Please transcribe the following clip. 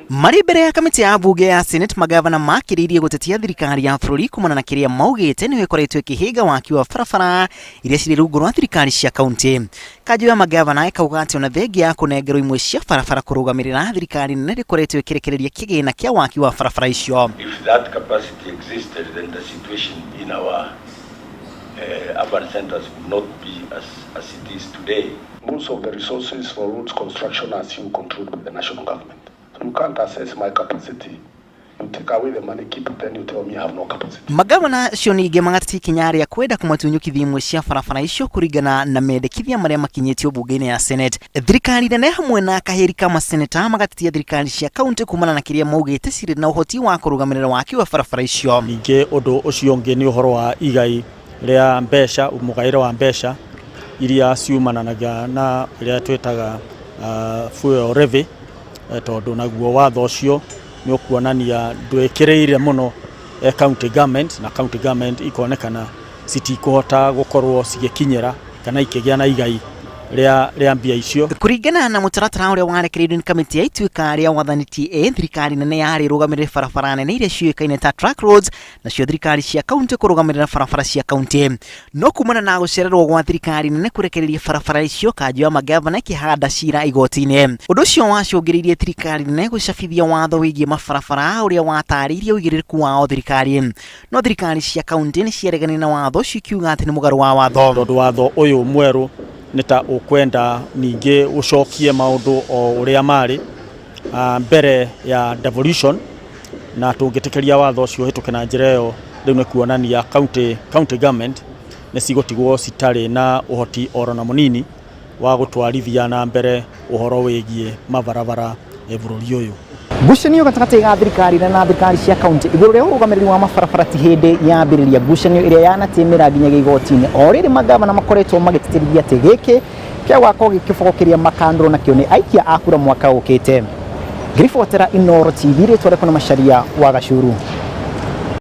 Mari mbere ya kamiti ya bunge ya Senate, magavana makiririe gutetia thirikari ya bũrũri kumana na kiria maugite niwe koretwo ikihiga waki wa barabara iria ciri rungu rwa thirikari cia kaunti. Kanjũ ya magavana ikauga ati ona thengia ya kunengerwo imwe cia barabara kurugamirira thirikari nene rikoretwo ikirekereria kigina kia waki wa barabara icio. If that capacity existed, then the situation in our urban centers would not be as it is today. Most of the resources for roads construction are still controlled by the national government. So you can't assess my capacity. You take away the money, keep it, then you tell me I have no capacity. Magavana cio ningi magatati kinyari ya kwenda kumatunyukithia imwe cia barabara icio kuringana na mendekithia maria makinyitio bunge-ini ya Senate. Thirikari nene hamwe na kaheri ka maseneta magatitia thirikari cia kaunti kumana na kiria maugite ciri na uhoti wa kurugamirira waki wa barabara icio. Ningi undu ucio ungi ni uhoro wa igai ria mbeca, umugairo wa mbeca iria ciumananaga na iria twetaga fuel levy, tondu naguo watho ucio ni ukuonania ndwekireire muno county government, na county government ikonekana citikuhota gukorwo cigikinyira kana ikigia na igai ria mbia icio. Kuringana na mutaratara uria warekereirio ni kamiti ya ituika ria wathani TA, thirikari nene yari rugamirira barabara nene iria ciuikaine ta track roads na cio thirikari cia kaunti kurugamirira barabara cia kaunti. No kumana na gucererwo gwa thirikari nene kurekereria barabara icio, kanjũ ya magavana ikihanda cira igoti-ini. Undu ucio wacungiririe thirikari nene gucabithia watho wigie mabarabara uria wataririe uigiririku wao thirikari. No thirikari cia kaunti ni ciaregania na watho ucio ikiuga ati ni mugaru wa watho. Tondu watho uyu mweru nita ukwenda ningi ucokie maundu o uria mari mbere ya devolution, na tungitekeria watho ucio hituke na njira yo riu ni kuonania county government ni cigotigwo citari na uhoti orona munini wa gutwarithia na mbere uhoro wigie mabarabara bũrũri uyu. Ngucanio gatagati ga thirikari na thirikari cia kaunti iguru ria urugamiriri wa mabarabara ti hindi yambiriria. Ngucanio iria yanatimira nginyagia igoti-ini, o riri magavana makoretwo magititiriria ati giki kia gwako gikibogokeria makandro na kio ni aikia akura mwaka ukite. Ngiribotera Inooro TV ritwareko na Macharia wa Gacuru.